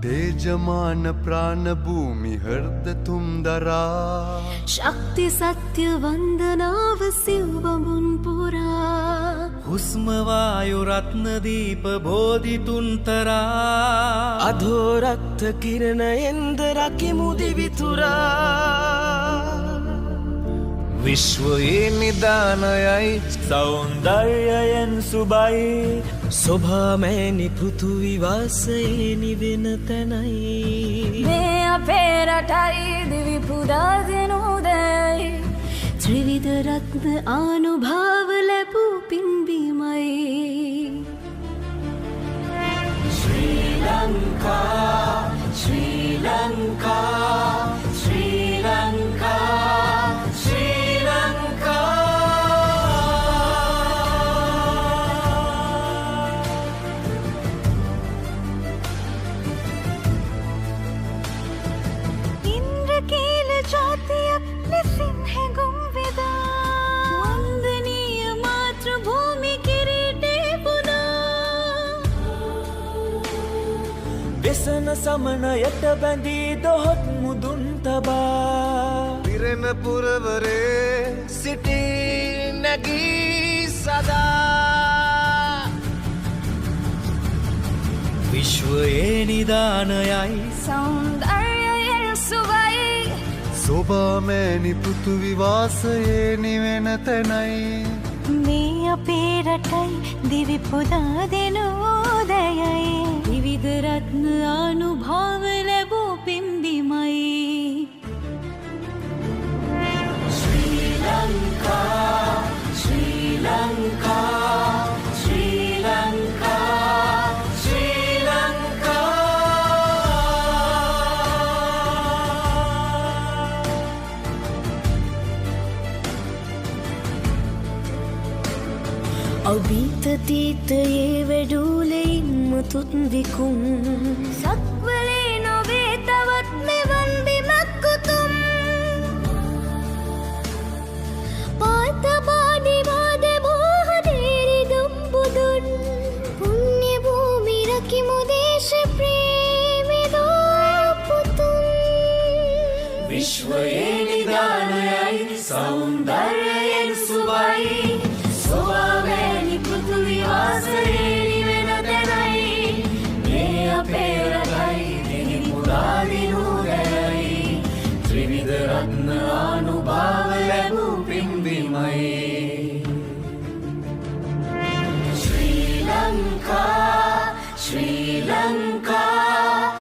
तेजमान प्राण भूमि हृद तुम दरा शक्ति सत्य वंदनाव सिवमुन पुरा हुस्म वायु रत्न दीप बोधि तुंतरा अधोरक्त किरण इंद्र किमुदि वितुरा विश्वये निदानयයි सौंदर्यයෙන් සුබයි සොභාමෑණි පෘථුවි වාසයේ නිවෙන තැනයි මේ අපේ රටයි දිවි පුදා දෙනු දැයි ත්‍රිවිධ රත්න ආනුභාව ලැබූ පින්බීමයි ශ්‍රී ලංකා ශ්‍රී ලංකා ශ්‍රී ලංකා व्यसन समनයට බැඳී දොහොත් මුදුන් තබා පිරෙන පුරවරේ සිටි නැගී සදා විශ්වයේ නිදානයයි සෞන්දර්යයෙන් සුවයි සොබාමෑණි පෘථුවි වාසයේ නිවෙන තැනයි මේ අපේ රටයි දිවි පුදා දෙනු දැයයි විවිධ රත්න ආනුභාව ලැබූ පින්බිමයි ශ්‍රී ලංකා ශ්‍රී ලංකා ශ්‍රී ලංකා ශ්‍රී ලංකා අවීත තීතයේ වැඩූලෙයින් මුතුත් විකුම් සක්ව